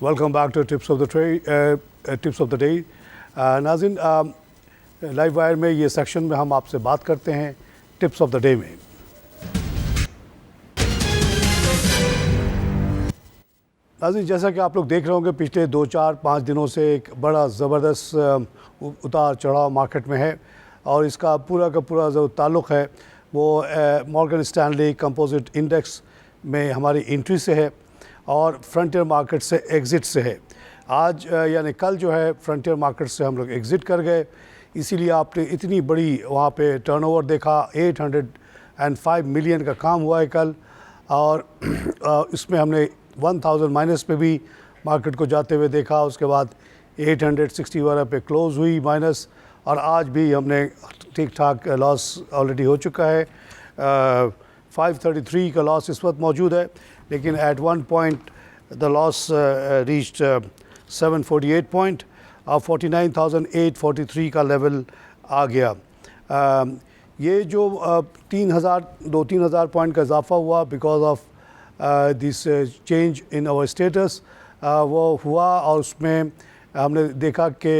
Welcome back to tips of the day. नाज़रीन, live wire में ये सेक्शन में हम आपसे बात करते हैं टिप्स ऑफ द डे में। नाज़रीन, जैसा कि आप लोग देख रहे होंगे, पिछले 2-4-5 दिनों से एक बड़ा ज़बरदस्त उतार चढ़ाव मार्केट में है और इसका पूरा का पूरा जो ताल्लुक़ है वो मॉर्गन स्टैनली कंपोजिट इंडेक्स में हमारी एंट्री से है और फ्रंटियर मार्केट से एग्ज़िट से है। आज यानी कल जो है फ्रंटियर मार्केट से हम लोग एग्ज़िट कर गए, इसीलिए आपने इतनी बड़ी वहाँ पे टर्नओवर देखा। 805 मिलियन का काम हुआ है कल और इसमें हमने 1000 माइनस पे भी मार्केट को जाते हुए देखा। उसके बाद 860 वगैरह पे क्लोज़ हुई माइनस और आज भी हमने ठीक ठाक लॉस ऑलरेडी हो चुका है। 533 का लॉस इस वक्त मौजूद है, लेकिन at one point the loss reached 748 point और 49,843 का लेवल आ गया। ये जो 2-3 हज़ार पॉइंट का इजाफा हुआ because of this change in our status वो हुआ और उसमें हमने देखा कि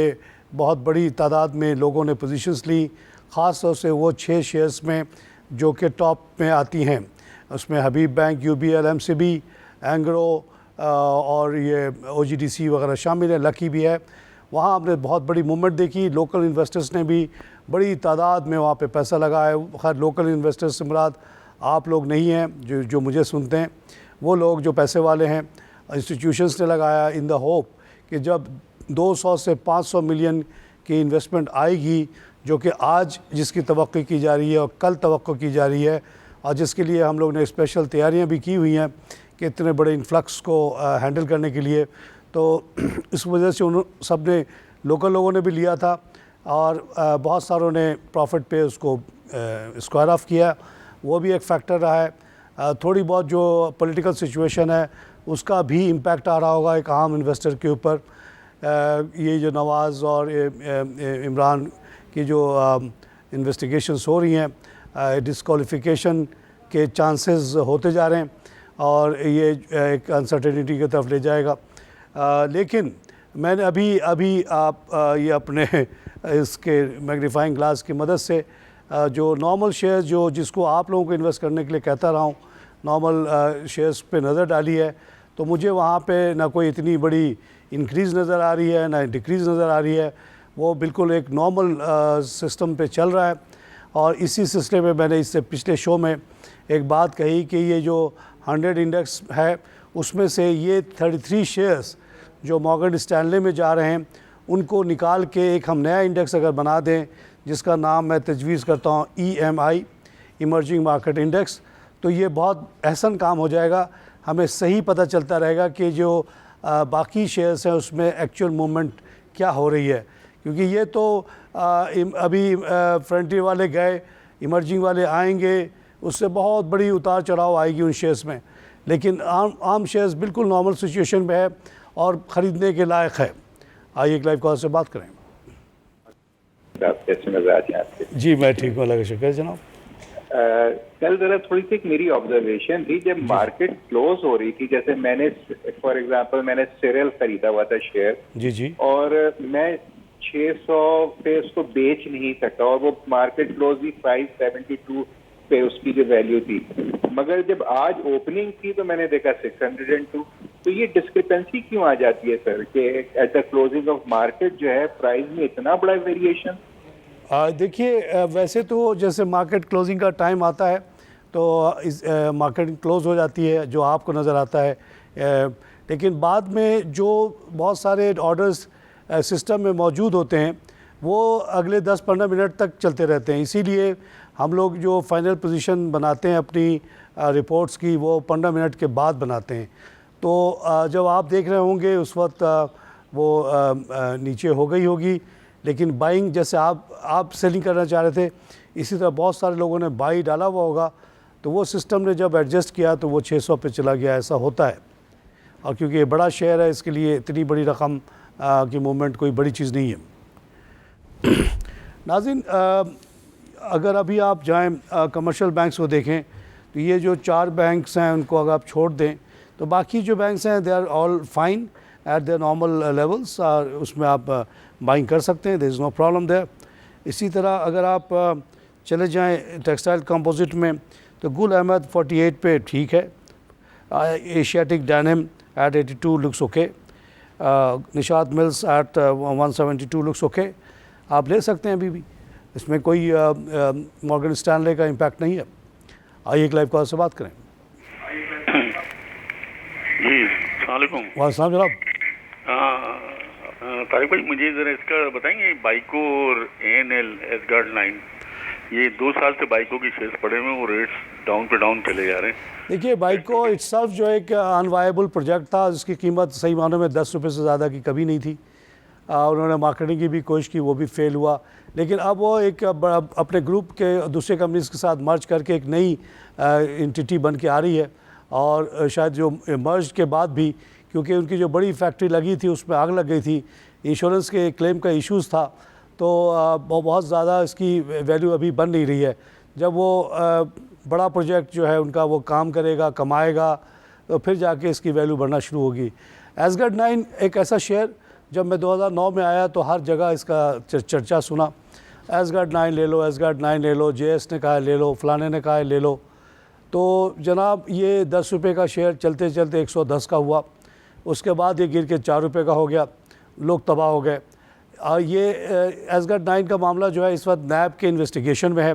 बहुत बड़ी तादाद में लोगों ने पोजीशंस ली, ख़ास तौर से वो 6 शेयर्स में जो कि टॉप में आती हैं। उसमें हबीब बैंक, UBL, MCB, एंग्रो और ये OGDC वगैरह शामिल है, लकी भी है। वहाँ हमने बहुत बड़ी मूवमेंट देखी। लोकल इन्वेस्टर्स ने भी बड़ी तादाद में वहाँ पे पैसा लगाया। खैर लोकल इन्वेस्टर्स से मुराद आप लोग नहीं हैं जो मुझे सुनते हैं, वो लोग जो पैसे वाले हैं। इंस्टीट्यूशंस ने लगाया इन द होप कि जब 200 से 500 मिलियन की इन्वेस्टमेंट आएगी, जो कि आज जिसकी तवक्को की जा रही है और कल तवक्को की जा रही है और जिसके लिए हम लोग ने स्पेशल तैयारियां भी की हुई हैं कि इतने बड़े इन्फ्लक्स को हैंडल करने के लिए। तो इस वजह से उन सब ने, लोकल लोगों ने भी लिया था और बहुत सारों ने प्रॉफिट पे उसको स्क्वायर ऑफ किया, वो भी एक फैक्टर रहा है। थोड़ी बहुत जो पॉलिटिकल सिचुएशन है उसका भी इम्पैक्ट आ रहा होगा एक आम इन्वेस्टर के ऊपर। ये जो नवाज़ और इमरान की जो इन्वेस्टिगेशंस हो रही हैं, डिस्क्वालिफिकेशन के चांसेस होते जा रहे हैं और ये एक अनसर्टेनिटी की तरफ ले जाएगा। लेकिन मैंने अभी आप ये अपने इसके मैग्नीफाइंग ग्लास की मदद से जो नॉर्मल शेयर्स जिसको आप लोगों को इन्वेस्ट करने के लिए कहता रहा हूँ, नॉर्मल शेयर्स पे नज़र डाली है, तो मुझे वहाँ पे ना कोई इतनी बड़ी इंक्रीज़ नज़र आ रही है ना डिक्रीज़ नज़र आ रही है। वो बिल्कुल एक नॉर्मल सिस्टम पे चल रहा है और इसी सिलसिले में मैंने इससे पिछले शो में एक बात कही कि ये जो 100 इंडेक्स है उसमें से ये 33 शेयर्स जो मॉर्गन स्टैनले में जा रहे हैं उनको निकाल के एक हम नया इंडेक्स अगर बना दें जिसका नाम मैं तजवीज़ करता हूँ EMI, इमर्जिंग मार्केट इंडेक्स, तो ये बहुत अहसन काम हो जाएगा। हमें सही पता चलता रहेगा कि जो बाकी शेयर्स हैं उसमें एक्चुअल मूवमेंट क्या हो रही है, क्योंकि ये तो अभी फ्रंटियर वाले गए, इमर्जिंग वाले आएंगे, उससे बहुत बड़ी उतार चढ़ाव आएगी उन शेयर्स में, लेकिन आम शेयर्स बिल्कुल नॉर्मल सिचुएशन में है और ख़रीदने के लायक है। आइए एक लाइव कॉल से बात करें। कैसे मजाज हैं आपके? जी मैं ठीक हूँ, अल्लाह का शुक्र है जनाब। कल जरा थोड़ी सी एक मेरी ऑब्जर्वेशन थी, जब मार्केट क्लोज हो रही थी, जैसे मैंने फॉर एग्जांपल मैंने सीरियल खरीदा हुआ था शेयर जी और मैं 600 पे उसको बेच नहीं सका और वो मार्केट क्लोज भी 572 पे उसकी जो वैल्यू थी, मगर जब आज ओपनिंग थी तो मैंने देखा 602। तो ये डिस्क्रिपेंसी क्यों आ जाती है सर कि at the closing of market जो है प्राइस में इतना बड़ा वेरिएशन? देखिए वैसे तो जैसे मार्केट क्लोजिंग का टाइम आता है तो मार्केट क्लोज हो जाती है जो आपको नज़र आता है, लेकिन बाद में जो बहुत सारे ऑर्डर्स सिस्टम में मौजूद होते हैं वो अगले 10-15 मिनट तक चलते रहते हैं। इसीलिए हम लोग जो फाइनल पोजीशन बनाते हैं अपनी रिपोर्ट्स की वो 15 मिनट के बाद बनाते हैं। तो जब आप देख रहे होंगे उस वक्त वो नीचे हो गई होगी, लेकिन बाइंग जैसे आप सेलिंग करना चाह रहे थे, इसी तरह बहुत सारे लोगों ने बाई डाला हुआ होगा, तो वो सिस्टम ने जब एडजस्ट किया तो वो 600 पे चला गया। ऐसा होता है और क्योंकि ये बड़ा शेयर है इसके लिए इतनी बड़ी रकम की मूवमेंट कोई बड़ी चीज़ नहीं है। नाज़रीन, अगर अभी आप जाएं कमर्शियल बैंक्स को देखें तो ये जो 4 बैंक्स हैं उनको अगर आप छोड़ दें तो बाकी जो बैंक्स हैं they are all fine, at the normal levels, उसमें आप बाइंग कर सकते हैं, there is no problem there. इसी तरह अगर आप चले जाएं टेक्सटाइल कंपोजिट में तो गुल अहमद 48 पे ठीक है, Asiatic Denim at 82 looks okay, Nishat Mills at 172 looks okay, आप ले सकते हैं अभी भी, इसमें कोई मॉर्गन स्टैनले का इम्पैक्ट नहीं है। आइए एक लाइव कॉल से बात करें। जी अस्सलाम वालेकुम। वालेकुम जनाब। तारिक भाई मुझे ज़रा इसका बताएंगे, बाइको और ANL एसगार्ड 9, ये 2 साल से बाइको की शेयर्स पड़े हुए हैं, वो रेट्स डाउन पे डाउन चले जा रहे हैं। देखिए बाइको इट्सल्फ जो एक अनवायबल प्रोजेक्ट था, जिसकी कीमत सही मानों में 10 रुपये से ज़्यादा की कभी नहीं थी। उन्होंने मार्केटिंग की भी कोशिश की, वो भी फेल हुआ, लेकिन अब वो एक अपने ग्रुप के दूसरे कंपनीज के साथ मर्ज करके एक नई एंटिटी बन के आ रही है। और शायद जो मर्ज के बाद भी, क्योंकि उनकी जो बड़ी फैक्ट्री लगी थी उसमें आग लग गई थी, इंश्योरेंस के क्लेम का इश्यूज़ था, तो बहुत ज़्यादा इसकी वैल्यू अभी बन नहीं रही है। जब वो बड़ा प्रोजेक्ट जो है उनका वो काम करेगा, कमाएगा, तो फिर जाके इसकी वैल्यू बढ़ना शुरू होगी। एसगार्ड 9 एक ऐसा शेयर, जब मैं 2009 में आया तो हर जगह इसका चर्चा सुना, एसगार्ड 9 ले लो, एसगार्ड 9 ले लो, JS ने कहा है ले लो, फलाने ने कहा है ले लो। तो जनाब ये 10 रुपये का शेयर चलते चलते 110 का हुआ, उसके बाद ये गिर के 4 रुपये का हो गया, लोग तबाह हो गए। और ये एसगार्ड 9 का मामला जो है इस वक्त नैब के इन्वेस्टिगेशन में है।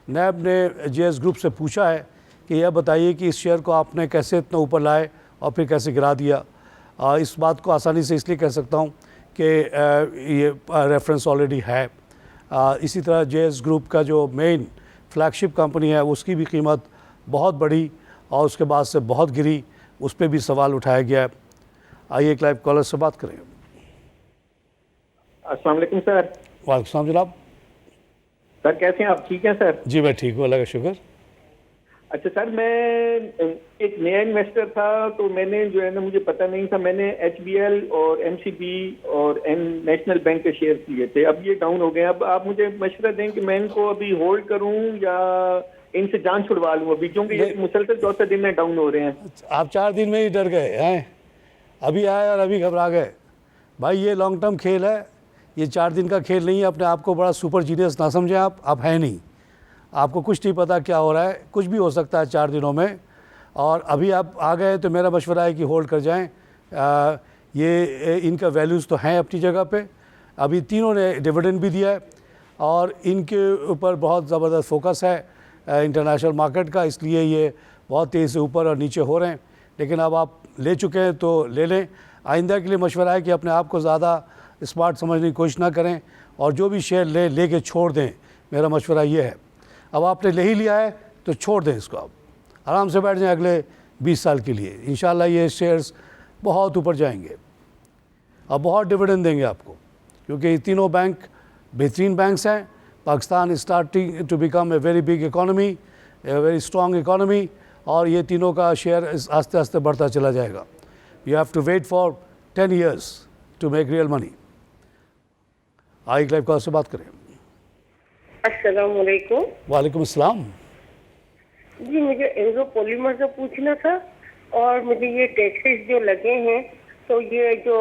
नैब ने JS ग्रुप से पूछा है कि यह बताइए कि इस शेयर को आपने कैसे इतना ऊपर लाए और फिर कैसे गिरा दिया। इस बात को आसानी से इसलिए कह सकता हूँ कि ये रेफरेंस ऑलरेडी है। इसी तरह JS ग्रुप का जो मेन फ्लैगशिप कंपनी है उसकी भी कीमत बहुत बढ़ी और उसके बाद से बहुत गिरी, उस पर भी सवाल उठाया गया है। आइए एक लाइव कॉलर से बात करें। अस्सलाम वालेकुम सर। वालेकुम जनाब। सर कैसे हैं आप? ठीक हैं सर? जी मैं ठीक हूँ, अल्लाह का शुक्र। अच्छा सर, मैं एक नया इन्वेस्टर था, तो मैंने जो है ना, मुझे पता नहीं था, मैंने HBL और MCB और नेशनल बैंक के शेयर लिए थे। अब ये डाउन हो गए, अब आप मुझे मशवरा दें कि मैं इनको अभी होल्ड करूं या इनसे जान छुड़वा लूं अभी, क्योंकि ये मुसलसल 4 दिन में डाउन हो रहे हैं। आप 4 दिन में ही डर गए हैं, अभी आए और अभी घबरा गए। भाई ये लॉन्ग टर्म खेल है, ये 4 दिन का खेल नहीं है। अपने आप को बड़ा सुपर जीनियस ना समझें, आप हैं नहीं, आपको कुछ नहीं पता क्या हो रहा है, कुछ भी हो सकता है 4 दिनों में। और अभी आप आ गए तो मेरा मशवरा है कि होल्ड कर जाएं। ये इनका वैल्यूज़ तो हैं अपनी जगह पे, अभी तीनों ने डिविडेंड भी दिया है और इनके ऊपर बहुत ज़बरदस्त फोकस है इंटरनेशनल मार्केट का, इसलिए ये बहुत तेज़ी से ऊपर और नीचे हो रहे हैं। लेकिन अब आप ले चुके हैं तो ले लें। आइंदा के लिए मशवरा है कि अपने आप को ज़्यादा स्मार्ट समझने की कोशिश ना करें और जो भी शेयर ले के छोड़ दें। मेरा मशवरा ये है, अब आपने ले ही लिया है तो छोड़ दें इसको, आप आराम से बैठ जाएं अगले 20 साल के लिए। इंशाल्लाह ये शेयर्स बहुत ऊपर जाएंगे और बहुत डिविडेंड देंगे आपको, क्योंकि ये तीनों बैंक बेहतरीन बैंक्स हैं। Pakistan is starting to become a very big economy, a very strong economy, और ये तीनों का शेयर आस्ते आस्ते बढ़ता चला जाएगा। You have to wait for 10 years to make real money. I live call से बात करें। अस्सलाम वालेकुम। वालेकुम अस्सलाम। जी मुझे एंग्रो पॉलीमर का पूछना था, और मुझे ये टैक्सेस जो लगे हैं, तो ये जो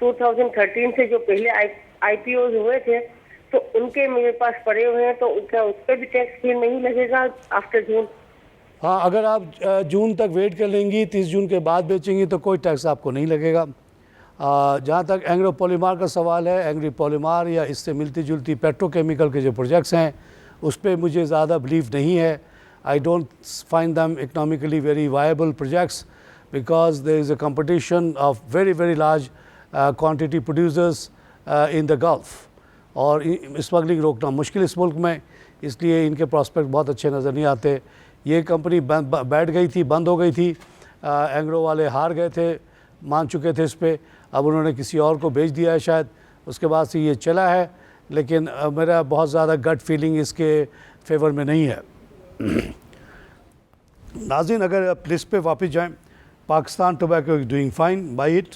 2013 से जो पहले IPOs हुए थे, तो उनके मेरे पास पड़े हुए हैं, तो क्या उस पर भी टैक्स फिर नहीं लगेगा आफ्टर जून? हाँ, अगर आप जून तक वेट कर लेंगी, 30 जून के बाद बेचेंगी तो कोई टैक्स आपको नहीं लगेगा। जहाँ तक एंग्रो पॉलीमर का सवाल है, एंग्री पॉलीमर या इससे मिलती जुलती पेट्रोकेमिकल के जो प्रोजेक्ट्स हैं उस पर मुझे ज़्यादा बिलीव नहीं है। I don't find them economically very viable projects, because there is a competition of very large quantity producers in the Gulf, और स्मगलिंग रोकना मुश्किल इस मुल्क में, इसलिए इनके प्रॉस्पेक्ट बहुत अच्छे नज़र नहीं आते। ये कंपनी बैठ गई थी, बंद हो गई थी, एंग्रो वाले हार गए थे, मान चुके थे इस पर, अब उन्होंने किसी और को बेच दिया है शायद, उसके बाद से ये चला है। लेकिन मेरा बहुत ज़्यादा गट फीलिंग इसके फेवर में नहीं है। नाज़रीन, अगर आप लिस्ट पे वापस जाएं, Pakistan tobacco is doing fine, by it.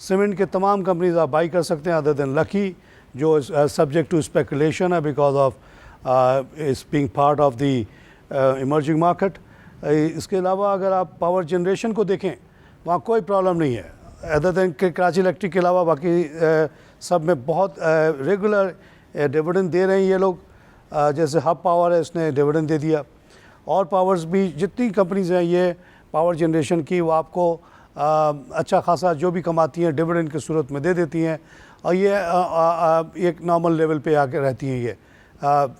Cement के तमाम कंपनीज आप बाई कर सकते हैं अदर देन लकी, जो सब्जेक्ट टू स्पेकुलेशन है because of its being part of the emerging market. इसके अलावा अगर आप पावर जनरेशन को देखें वहाँ कोई प्रॉब्लम नहीं है, अदर देन कराची इलेक्ट्रिक के अलावा बाकी सब में बहुत रेगुलर डिविडेंड दे रहे हैं ये लोग। जैसे हब पावर है, इसने डिविडेंड दे दिया, और पावर्स भी जितनी कंपनीज हैं ये पावर जनरेशन की, वो आपको अच्छा खासा जो भी कमाती हैं डिविडेंड की सूरत में दे देती हैं, और ये एक नॉर्मल लेवल पे आके रहती हैं। ये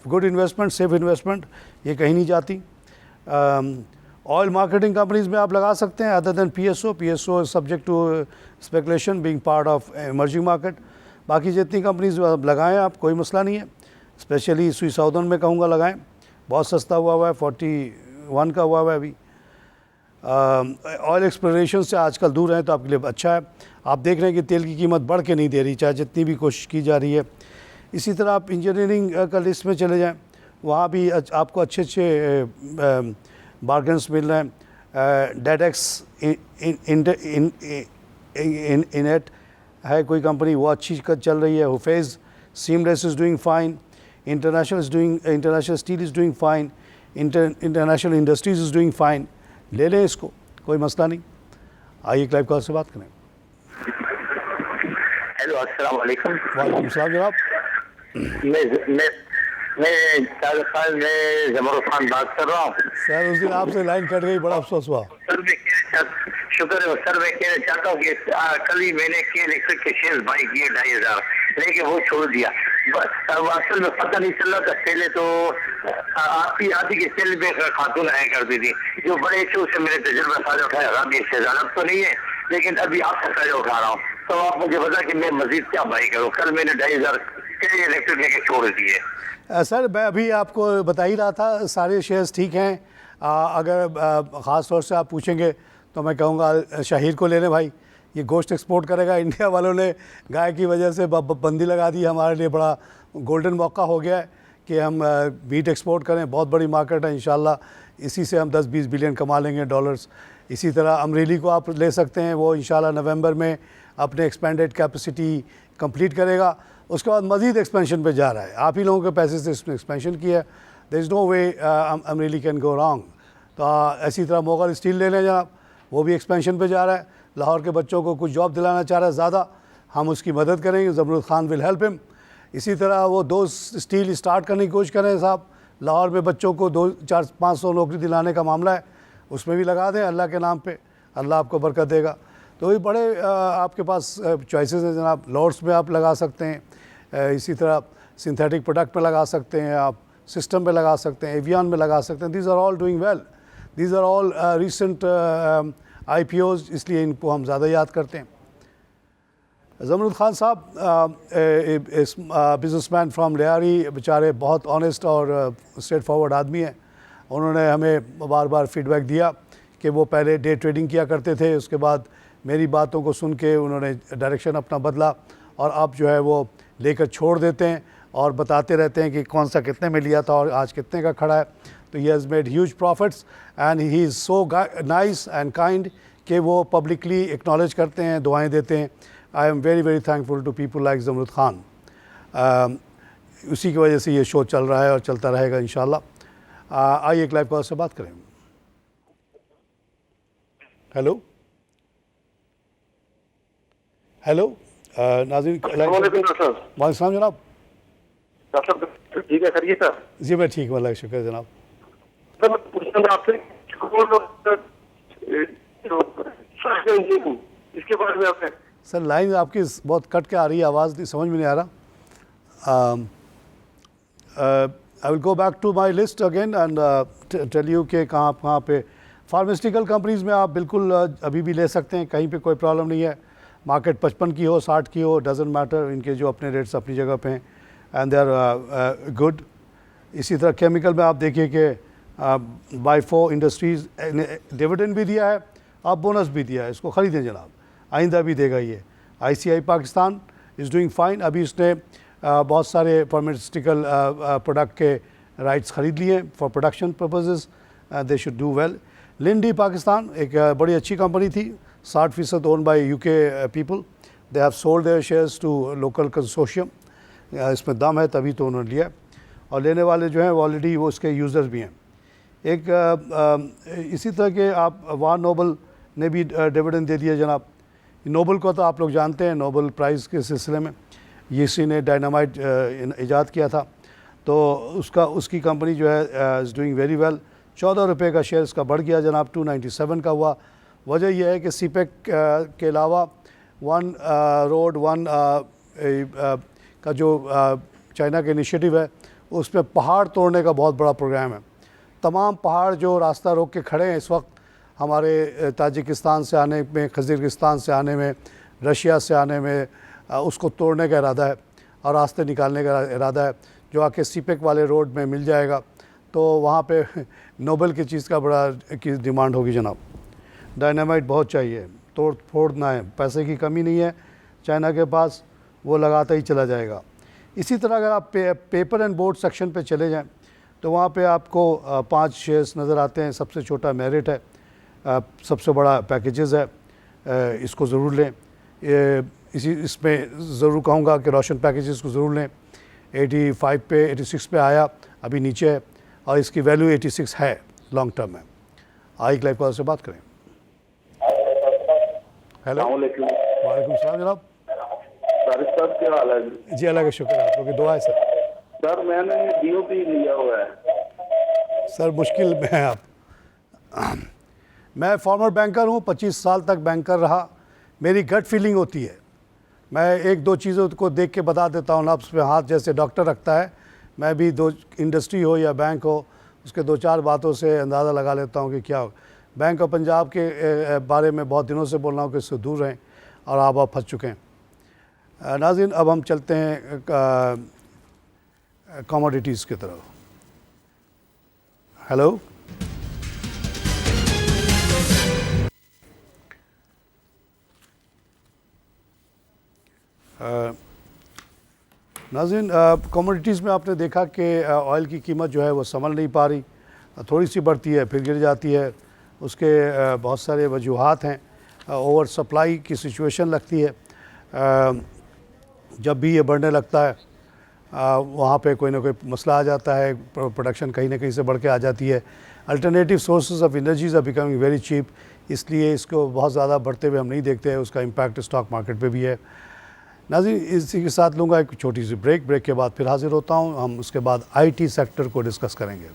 गुड इन्वेस्टमेंट, सेफ इन्वेस्टमेंट, ये कहीं नहीं जाती। ऑयल मार्केटिंग कंपनीज में आप लगा सकते हैं other than PSO is subject to speculation being part of emerging market. बाकी जितनी कंपनीज आप लगाएं, आप कोई मसला नहीं है। स्पेशली सुई साउदर्न में कहूँगा लगाएं, बहुत सस्ता हुआ है, 41 का हुआ है अभी। ऑयल एक्सप्लोरेशन से आजकल दूर रहें तो आपके लिए अच्छा है। आप देख रहे हैं कि तेल की कीमत बढ़ के नहीं दे रही, चाहे जितनी भी कोशिश की जा रही है। इसी तरह आप इंजीनियरिंग का लिस्ट में चले जाएं, वहाँ भी आपको अच्छे अच्छे बार्गेन्स मिल रहे हैं। डेडेक्स इनेट है कोई कंपनी, वो अच्छी चल रही है। हुफेज seamless is doing fine, international steel is doing fine, international industries is doing fine. ले लें इसको, कोई मसला नहीं। आइए क्लाइव कॉल से बात करें। हेलो, अस्सलाम वालेकुम। वालेकुम सलाम जनाब। मैं जमरुल खान बात कर रहा हूँ। सर उस दिन आपसे लाइन कट गई, बड़ा अफसोस हुआ। सर शुक्र है सर, मैं कहना चाहता हूँ कि कल ही मैंने के इलेक्ट्रिक के शेयर बाई किए 2500, लेकिन वो छोड़ दिया। अब असल में पता नहीं चला था, पहले तो आपकी आदि के सेल में खातून आया करती थी, जो बड़े शो से मेरे तजुर्बा फायदा उठाया। अब ये शेजानब तो नहीं है, लेकिन अभी आपका फायदा उठा रहा हूँ, तो आप मुझे बता कि मैं मजीद क्या बाई करूँ। कल मैंने 2500 के इलेक्ट्रिक लेके छोड़ दिए। सर मैं अभी आपको बता ही रहा था, सारे शेयर्स ठीक हैं। अगर ख़ास तौर से आप पूछेंगे तो मैं कहूँगा शाहिर को ले लें भाई, ये गोश्त एक्सपोर्ट करेगा। इंडिया वालों ने गाय की वजह से बंदी लगा दी, हमारे लिए बड़ा गोल्डन मौका हो गया है कि हम मीट एक्सपोर्ट करें। बहुत बड़ी मार्केट है, इंशाल्लाह इसी से हम 10-20 बिलियन कमा लेंगे डॉलर्स। इसी तरह अमरेली को आप ले सकते हैं, वो इंशाल्लाह नवंबर में अपने एक्सपेंडेड कैपेसिटी कंप्लीट करेगा, उसके बाद मज़ीद एक्सपेंशन पे जा रहा है। आप ही लोगों के पैसे से इसने एक्सपेंशन किया है, there is no way Amreli can go wrong. तो इसी तरह मोगल स्टील ले लें जनाब, वो भी एक्सपेंशन पे जा रहा है। लाहौर के बच्चों को कुछ जॉब दिलाना चाह रहा है ज़्यादा, हम उसकी मदद करेंगे। जमरुल खान विल हेल्प हिम। इसी तरह वो 2 स्टील स्टार्ट करने की कोशिश करें साहब, लाहौर में बच्चों को 2-4-500 नौकरी दिलाने का मामला है, उसमें भी लगा दें अल्लाह के नाम पे, अल्लाह आपको बरकत देगा। तो ये बड़े आपके पास चॉइसेस हैं जनाब। लॉर्ड्स में आप लगा सकते हैं, इसी तरह सिंथेटिक प्रोडक्ट में लगा सकते हैं, आप सिस्टम में लगा सकते हैं, एवियन में लगा सकते हैं। These are all doing well, these are all recent IPOs, इसलिए इनको हम ज़्यादा याद करते हैं। जमरुल खान साहब बिजनेसमैन फ्रॉम लियारी, बेचारे बहुत ऑनेस्ट और स्ट्रेट फॉरवर्ड आदमी हैं। उन्होंने हमें बार बार फीडबैक दिया कि वो पहले डे ट्रेडिंग किया करते थे, उसके बाद मेरी बातों को सुन के उन्होंने डायरेक्शन अपना बदला, और अब जो है वो लेकर छोड़ देते हैं और बताते रहते हैं कि कौन सा कितने में लिया था और आज कितने का खड़ा है। तो ही has made huge profits and he is so nice and kind कि वो पब्लिकली एक्नॉलेज करते हैं, दुआएं देते हैं। I am very very thankful to people like Jamrul Khan. उसी की वजह से ये शो चल रहा है और चलता रहेगा इंशाल्लाह। आइए एक लाइव कॉल से बात करें। हेलो हेलो नाज़रीन, वालेकुम सलाम जनाब। ठीक है सर, ये सर जी मैं ठीक हूँ, अल्लाह का शुक्र है जनाब। सर मैं पूछना था आपसे इसके बारे में आपने। सर लाइन आपकी बहुत कट के आ रही है, आवाज़ नहीं समझ में नहीं आ रहा। I will go back to my list again and tell you कि कहाँ पे फार्मास्यूटिकल कंपनीज़ में आप बिल्कुल अभी भी ले सकते हैं, कहीं पे कोई प्रॉब्लम नहीं है। मार्केट 55 की हो, 60 की हो, डजेंट मैटर, इनके जो अपने रेट्स अपनी जगह पे हैं एंड दे आर गुड। इसी तरह केमिकल में आप देखिए कि बाइफो इंडस्ट्रीज़ डिविडेंड भी दिया है, अब बोनस भी दिया है, इसको ख़रीदें जनाब, आइंदा भी देगा ये। ICI Pakistan is doing fine, अभी इसने बहुत सारे फार्मास्यूटिकल प्रोडक्ट के राइट्स ख़रीद लिए for production purposes, they should do well. Linde Pakistan एक बड़ी अच्छी कंपनी थी, 60% own by UK people, they have sold their shares to local consortium. इसमें दम है तभी तो उन्होंने लिया, और लेने वाले जो हैं वो ऑलरेडी वो उसके यूज़र्स भी हैं। एक इसी तरह के आप वार नोबल ने भी डिविडेंड दे दिया जनाब। नोबल को तो आप लोग जानते हैं, नोबल प्राइज़ के सिलसिले में ये इसी ने डायनामाइट ईजाद किया था, तो उसकी कंपनी जो है इज़ डूइंग वेरी वेल। 14 रुपये का शेयर इसका बढ़ गया जनाब, 297 का हुआ। वजह यह है कि सीपेक के अलावा वन रोड वन का जो चाइना का इनिशिएटिव है, उस पर पहाड़ तोड़ने का बहुत बड़ा प्रोग्राम है। तमाम पहाड़ जो रास्ता रोक के खड़े हैं इस वक्त हमारे ताजिकिस्तान से आने में, खज़ीरस्तान से आने में, रशिया से आने में, उसको तोड़ने का इरादा है और रास्ते निकालने का इरादा है, जो आके सीपेक वाले रोड में मिल जाएगा। तो वहाँ पे नोबल की चीज़ का बड़ा की डिमांड होगी जनाब। डायनामाइट बहुत चाहिए, तोड़ फोड़ ना है, पैसे की कमी नहीं है चाइना के पास, वो लगाता ही चला जाएगा। इसी तरह अगर आप पेपर एंड बोर्ड सेक्शन पे चले जाएं तो वहाँ पे आपको 5 शेयर्स नज़र आते हैं। सबसे छोटा मेरिट है, सबसे बड़ा पैकेजेस है, इसको ज़रूर लें। इसमें ज़रूर कहूँगा कि रोशन पैकेजेस को ज़रूर लें। 85 पे 86 पे आया, अभी नीचे है और इसकी वैल्यू 86 है, लॉन्ग टर्म में। आइक लाइफ कॉल से बात करें। हेलो, वालेकुम सलाम जनाब। सर क्या हाल है? जी अल्लाह का शुक्र है, आप लोग की दुआ है सर। सर मैंने DOP लिया हुआ है। सर मुश्किल में है आप। मैं फॉर्मर बैंकर हूँ, 25 साल तक बैंकर रहा। मेरी गट फीलिंग होती है, मैं एक दो चीज़ों को देख के बता देता हूँ। नब्स पे हाथ जैसे डॉक्टर रखता है, मैं भी दो इंडस्ट्री हो या बैंक हो, उसके 2-4 बातों से अंदाज़ा लगा लेता हूँ कि क्या हो। बैंक ऑफ पंजाब के बारे में बहुत दिनों से बोल रहा हूँ कि इससे दूर रहें, और आप फंस चुके हैं। नाज़रीन, अब हम चलते हैं कमोडिटीज़ की तरफ। हेलो, नाज़रीन, कमोडिटीज़ में आपने देखा कि ऑयल की कीमत जो है वो संभल नहीं पा रही, थोड़ी सी बढ़ती है फिर गिर जाती है। उसके बहुत सारे वजूहात हैं। ओवर सप्लाई की सिचुएशन लगती है, जब भी ये बढ़ने लगता है वहाँ पे कोई ना कोई मसला आ जाता है, प्रोडक्शन कहीं ना कहीं से बढ़ के आ जाती है। Alternative sources of energies are becoming very cheap, इसलिए इसको बहुत ज़्यादा बढ़ते हुए हम नहीं देखते हैं। उसका इम्पैक्ट स्टॉक मार्केट पे भी है। नाज़रीन, इसी के साथ लूँगा एक छोटी सी ब्रेक के बाद फिर हाजिर होता हूँ। हम उसके बाद IT सेक्टर को डिस्कस करेंगे।